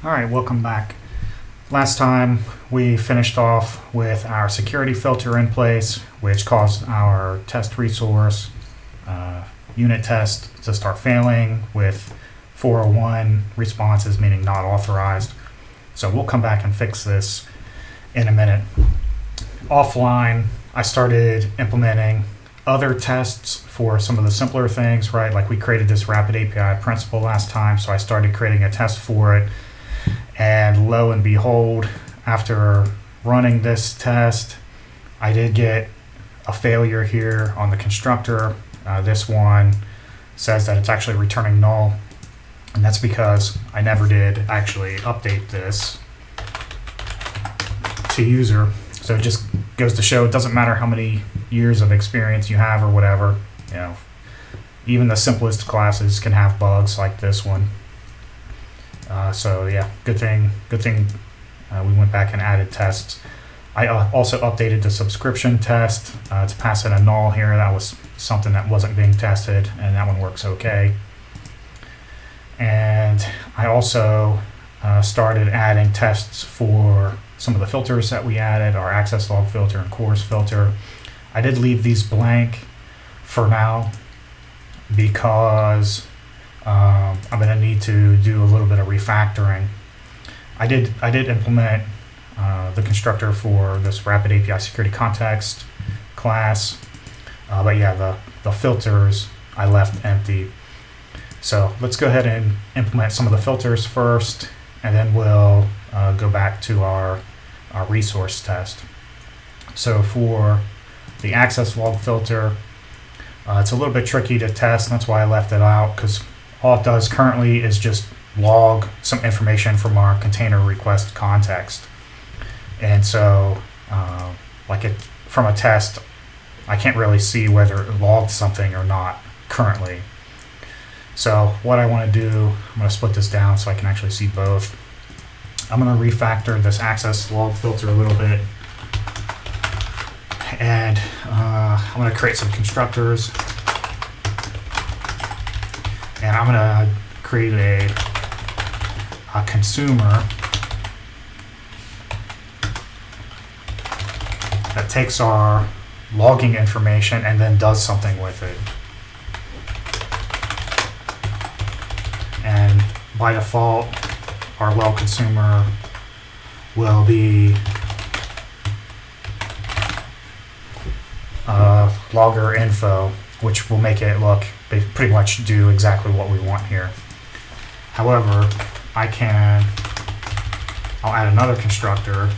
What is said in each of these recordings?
Alright, welcome back. Last time we finished off with our security filter in place, which caused our test resource unit test to start failing with 401 responses, meaning not authorized. So we'll come back and fix this in a minute. Offline, I started implementing other tests for some of the simpler things, right? Like we created this rapid API principle last time, so I started creating a test for it. And lo and behold, after running this test, I did get a failure here on the constructor. This one says that it's actually returning null, and that's because I never did actually update this to user. So it just goes to show it doesn't matter how many years of experience you have or whatever, even the simplest classes can have bugs like this one. So yeah, good thing we went back and added tests. I also updated the subscription test to pass in a null here. That was something that wasn't being tested, and that one works okay. And I also started adding tests for some of the filters that we added, our access log filter and course filter. I did leave these blank for now because I'm going to need to do a little bit of refactoring. I did implement the constructor for this rapid API security context class, but yeah, the filters I left empty. So let's go ahead and implement some of the filters first, and then we'll go back to our resource test. So for the access log filter, it's a little bit tricky to test, and that's why I left it out, because all it does currently is just log some information from our container request context. And so from a test, I can't really see whether it logged something or not currently. So what I want to do, I'm going to split this down so I can actually see both. I'm going to refactor this access log filter a little bit. And I'm going to create some constructors. And I'm going to create a consumer that takes our logging information and then does something with it. And by default, our log consumer will be logger info, which will make it look pretty much do exactly what we want here. However, I'll add another constructor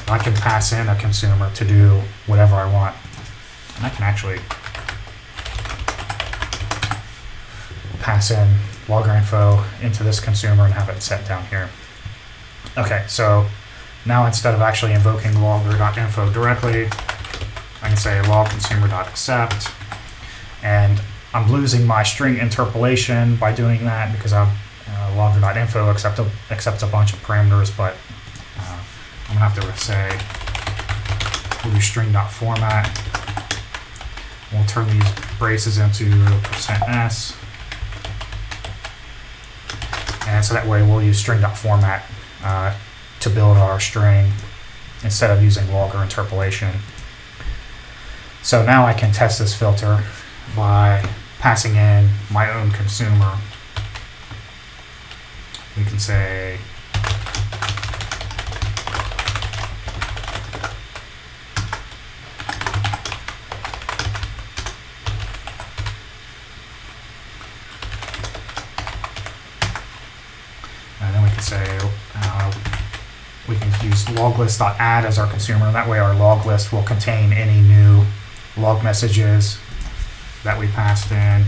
I can pass in a consumer to do whatever I want. And I can actually pass in logger info into this consumer and have it set down here. Okay, so now instead of actually invoking logger.info directly, I can say log consumer.accept, and I'm losing my string interpolation by doing that because logger.info accepts a bunch of parameters, but I'm gonna have to say we'll do string.format. We'll turn these braces into %s, and so that way we'll use string.format to build our string instead of using logger interpolation. So now I can test this filter by passing in my own consumer. We can say we can use loglist.add as our consumer. That way our log list will contain any new log messages that we passed in.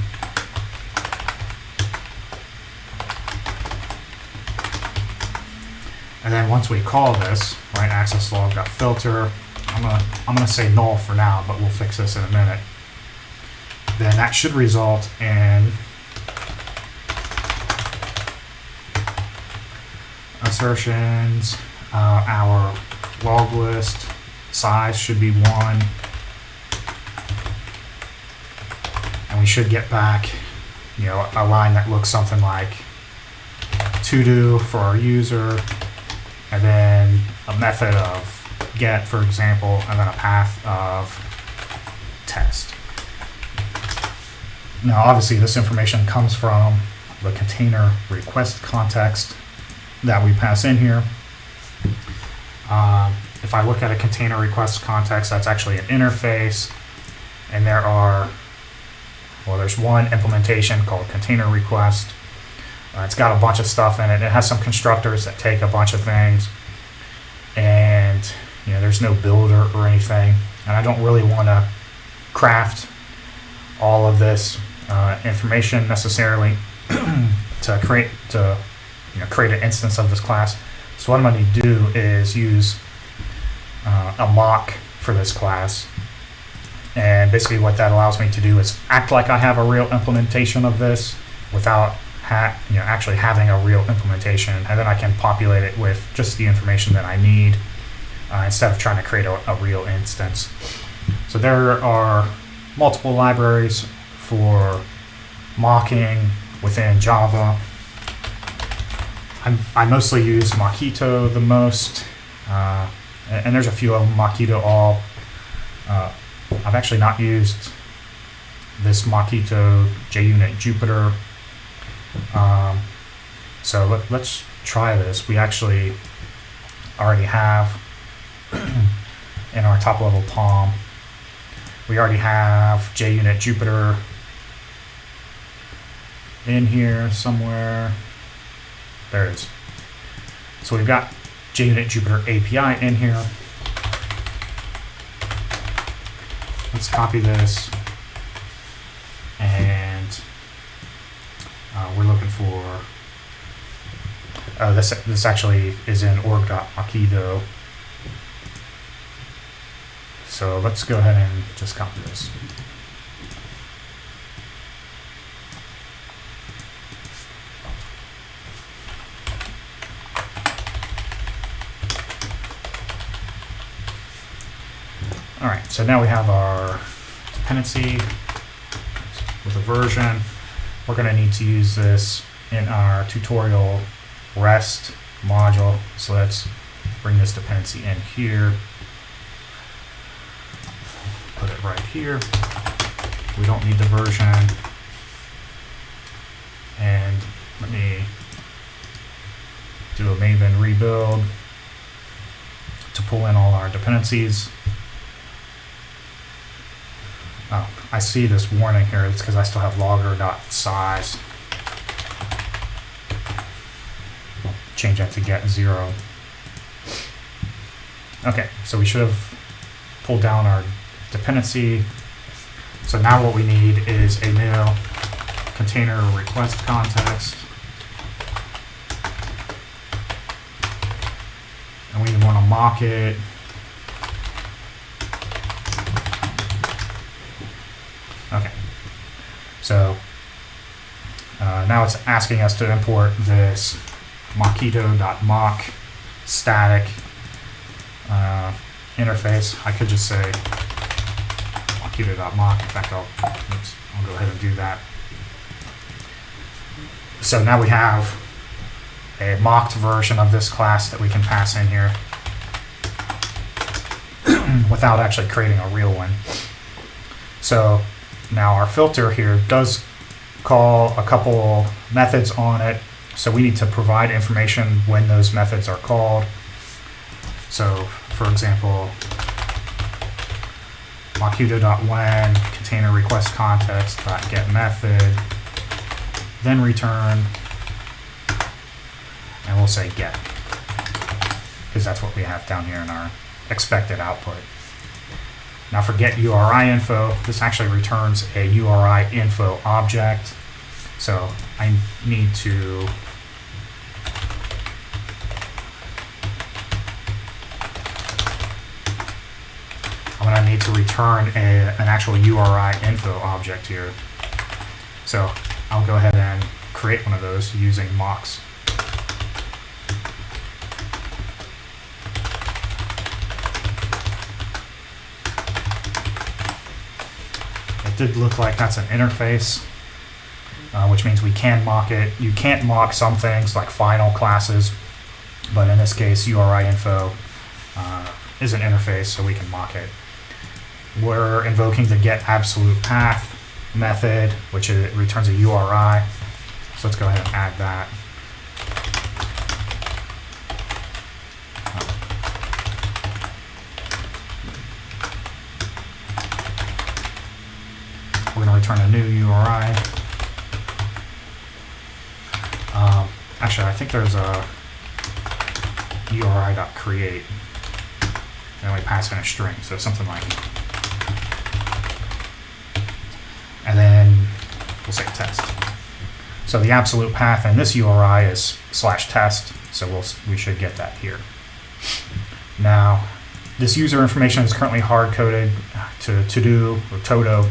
And then once we call this, right, access log.filter, I'm gonna say null for now, but we'll fix this in a minute. Then that should result in assertions. Our log list size should be 1. we should get back, a line that looks something like to do for our user, and then a method of get, for example, and then a path of test. Now, obviously, this information comes from the container request context that we pass in here. If I look at a container request context, that's actually an interface, and there's one implementation called container request. It's got a bunch of stuff in it. It has some constructors that take a bunch of things, and there's no builder or anything. And I don't really want to craft all of this information necessarily to create an instance of this class. So what I'm going to do is use a mock for this class, and basically what that allows me to do is act like I have a real implementation of this without actually having a real implementation, and then I can populate it with just the information that I need instead of trying to create a real instance. So there are multiple libraries for mocking within Java. I mostly use Mockito the most, and there's a few of them. Mockito all. I've actually not used this Mockito JUnit Jupyter. So let's try this. We actually already have in our top level POM, we already have JUnit Jupyter in here somewhere. There it is. So we've got JUnit Jupyter API in here. Let's copy this, and we're looking for, this actually is in org.mockito. So let's go ahead and just copy this. All right, so now we have our dependency with a version. We're going to need to use this in our tutorial REST module. So let's bring this dependency in here. Put it right here. We don't need the version. And let me do a Maven rebuild to pull in all our dependencies. Oh, I see this warning here. It's because I still have logger.size. I'll change that to get 0. Okay, so we should have pulled down our dependency. So now what we need is a new container request context. And we want to mock it. Okay, so now it's asking us to import this mockito.mock static interface. I could just say mockito.mock. In fact, I'll go ahead and do that. So now we have a mocked version of this class that we can pass in here without actually creating a real one. So now our filter here does call a couple methods on it, so we need to provide information when those methods are called. So for example, mockito.when container request context.get method, then return, and we'll say get, because that's what we have down here in our expected output. Now for get URI info, this actually returns a URI info object. So I need to return an actual URI info object here. So I'll go ahead and create one of those using mocks. it did look like that's an interface, which means we can mock it. You can't mock some things like final classes, but in this case, URI info is an interface, so we can mock it. We're invoking the get absolute path method, which returns a URI. So let's go ahead and add that. We're going to return a new URI. Actually, I think there's a URI.create. And we pass in a string, so something like, and then we'll say test. So the absolute path in this URI is /test, so we should get that here. Now, this user information is currently hard-coded to to-do or todo.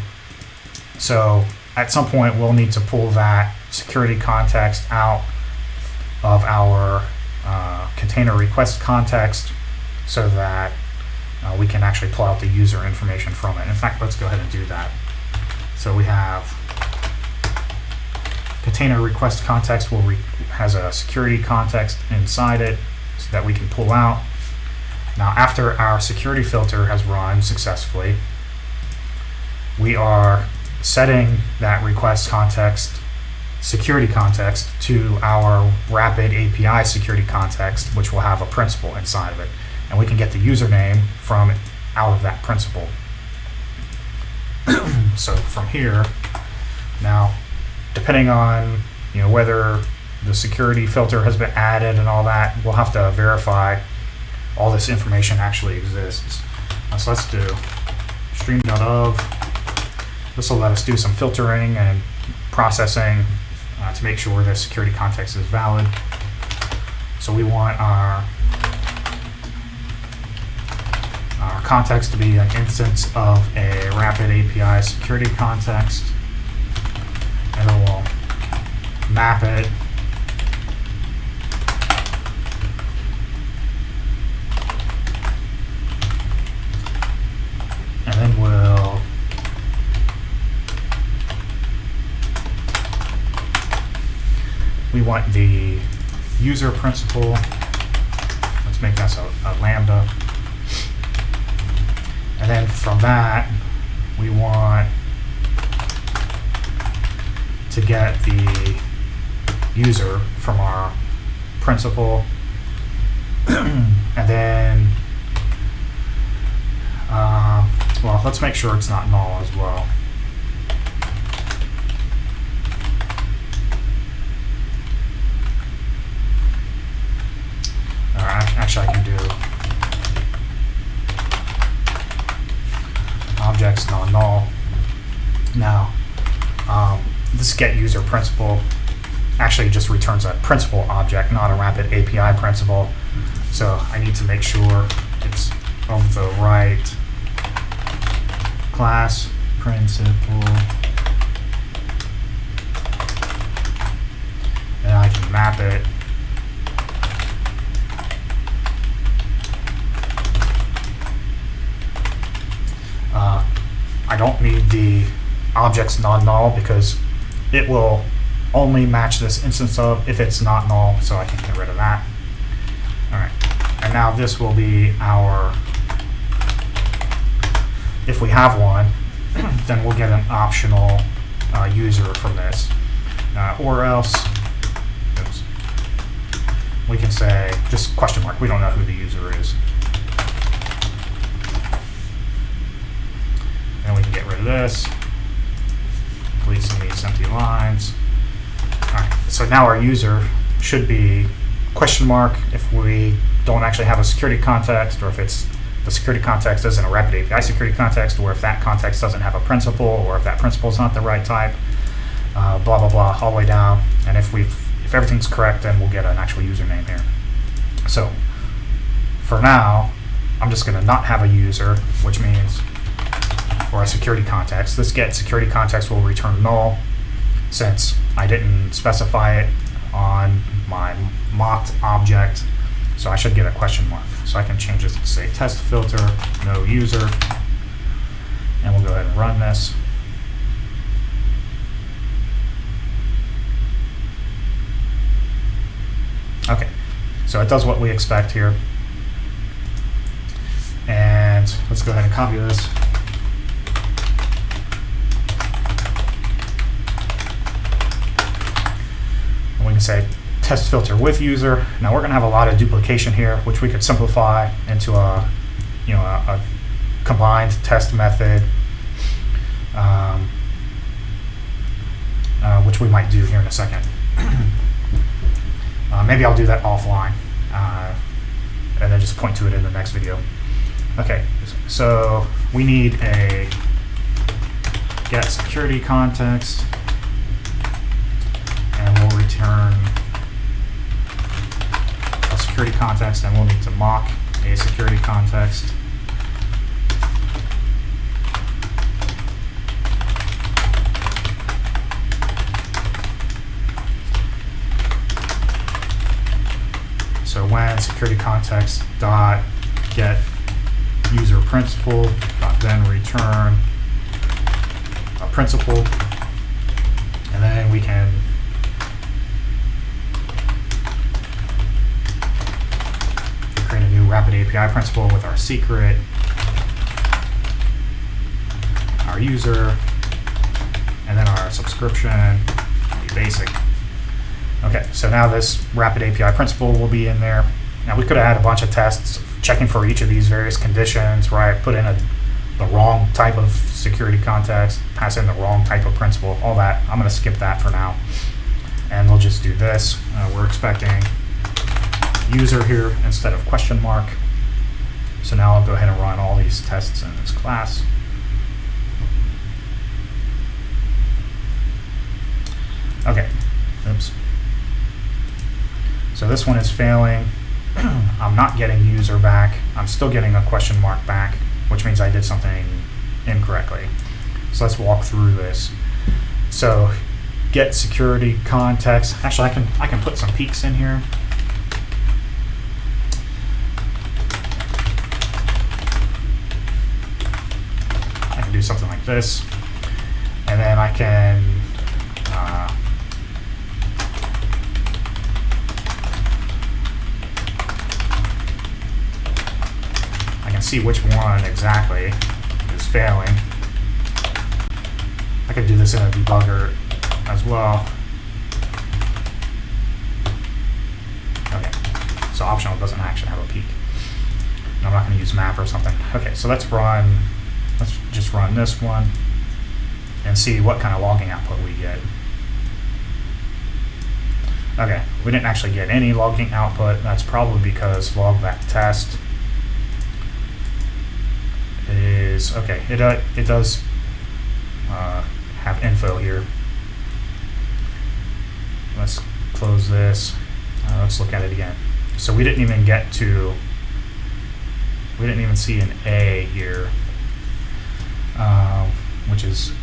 So at some point, we'll need to pull that security context out of our container request context so that we can actually pull out the user information from it. In fact, let's go ahead and do that. So we have container request context has a security context inside it so that we can pull out. Now, after our security filter has run successfully, we are setting that request context security context to our rapid API security context, which will have a principal inside of it. And we can get the username from out of that principal. So from here, now, depending on whether the security filter has been added and all that, we'll have to verify all this information actually exists. So let's do stream.of. This will let us do some filtering and processing to make sure the security context is valid. So we want our context to be an instance of a rapid API security context, and then we'll map it and then we want the user principal. Let's make that a lambda. And then from that, we want to get the user from our principal. And then, well, let's make sure it's not null as well. Actually, I can do objects non-null. Now, this get user principal actually just returns a principal object, not a rapid API principal. So I need to make sure it's of the right class principal. And I can map it. I don't need the objects non-null because it will only match this instance of if it's not null, so I can get rid of that. All right, and now this will be our, if we have one, then we'll get an optional user from this. Or else, oops, we can say just question mark, we don't know who the user is. And we can get rid of this, delete some of these empty lines. All right, so now our user should be question mark if we don't actually have a security context, or if it's the security context isn't a rapid API security context, or if that context doesn't have a principal, or if that principal is not the right type, blah, blah, blah, all the way down. And if everything's correct, then we'll get an actual username here. So for now, I'm just going to not have a user, which means for a security context, this get security context will return null since I didn't specify it on my mocked object. So I should get a question mark. So I can change this to say test filter, no user, and we'll go ahead and run this. So it does what we expect here. And let's go ahead and copy this. And we can say test filter with user. Now we're going to have a lot of duplication here, which we could simplify into a combined test method, which we might do here in a second. Maybe I'll do that offline, and then just point to it in the next video. Okay, so we need a get security context, and we'll return a security context, and we'll need to mock a security context. So when security context dot get user principal dot then return a principal, and then we can create a new Rapid API principal with our secret, our user, and then our subscription, the basic. Okay, so now this Rapid API principal will be in there. Now we could have had a bunch of tests checking for each of these various conditions, right? Put in the wrong type of security context, pass in the wrong type of principal, all that. I'm going to skip that for now. And we'll just do this. We're expecting user here instead of question mark. So now I'll go ahead and run all these tests in this class. Okay, oops. So this one is failing. I'm not getting user back. I'm still getting a question mark back, which means I did something incorrectly. So let's walk through this. So get security context. Actually, I can put some peaks in here. I can do something like this, and then I can see which one exactly is failing. I could do this in a debugger as well. Okay, so optional doesn't actually have a peak. And I'm not going to use map or something. Okay, so let's just run this one and see what kind of logging output we get. Okay, we didn't actually get any logging output. That's probably because logback test is okay. It does have info here. Let's close this. Let's look at it again. So we didn't even see an A here, which is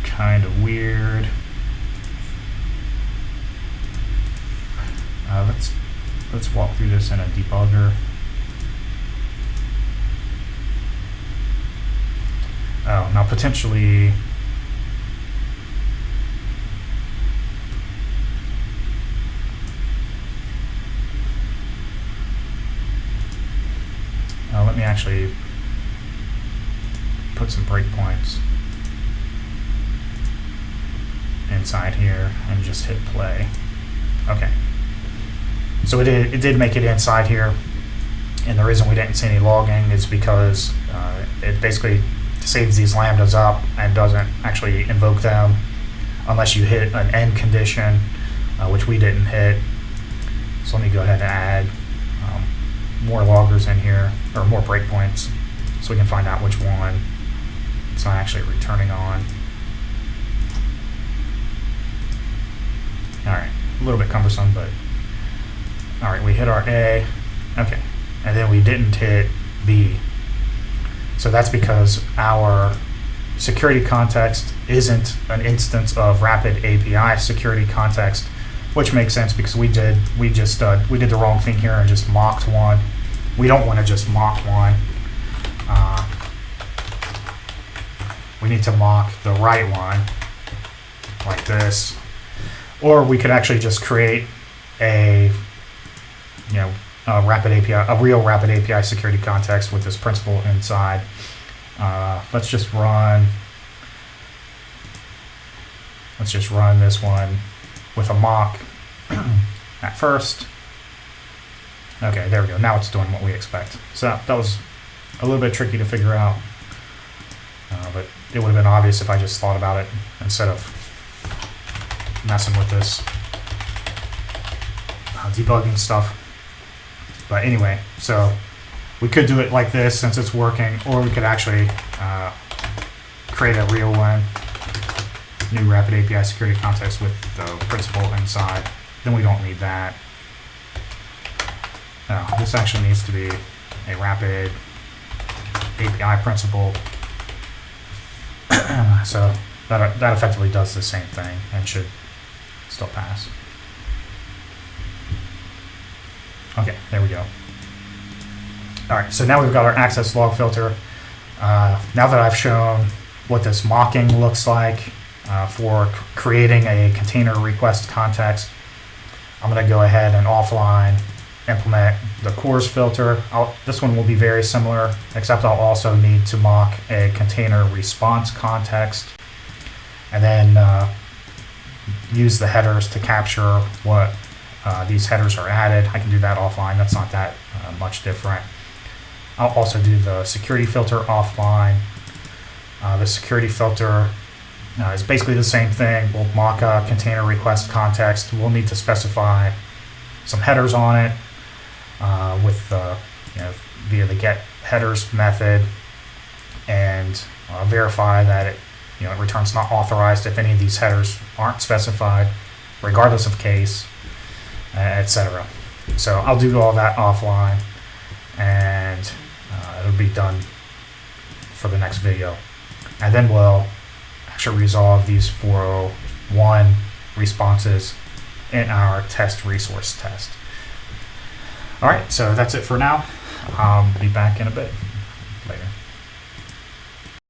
kind of weird. Let's walk through this in a debugger. Oh, now potentially let me actually put some breakpoints inside here and just hit play. Okay, so it did make it inside here, and the reason we didn't see any logging is because it basically saves these lambdas up and doesn't actually invoke them unless you hit an end condition, which we didn't hit. So let me go ahead and add more loggers in here, or more breakpoints, so we can find out which one it's not actually returning on. All right, a little bit cumbersome, but all right, we hit our A, okay, and then we didn't hit B. So that's because our security context isn't an instance of Rapid API security context, which makes sense because we did the wrong thing here and just mocked one. We don't want to just mock one. We need to mock the right one, like this. Or we could actually just create a Rapid API, a real Rapid API security context with this principal inside. Let's just run this one with a mock at first. Okay, there we go. Now it's doing what we expect. So that was a little bit tricky to figure out, but it would have been obvious if I just thought about it instead of messing with this debugging stuff. But anyway, so we could do it like this since it's working, or we could actually create a real one, new Rapid API security context with the principal inside. Then we don't need that. No, this actually needs to be a Rapid API principal. So that effectively does the same thing and should still pass. Okay, there we go. All right, so now we've got our access log filter. Now that I've shown what this mocking looks like for creating a container request context, I'm going to go ahead and offline implement the CORS filter. This one will be very similar, except I'll also need to mock a container response context, and then use the headers to capture what these headers are added. I can do that offline. That's not that much different. I'll also do the security filter offline. The security filter is basically the same thing. We'll mock a container request context. We'll need to specify some headers on it with via the get headers method, and verify that it returns not authorized if any of these headers aren't specified, regardless of case, etc. So I'll do all that offline, and it'll be done for the next video. And then we'll actually resolve these 401 responses in our test resource test. All right, so that's it for now. I'll be back in a bit later.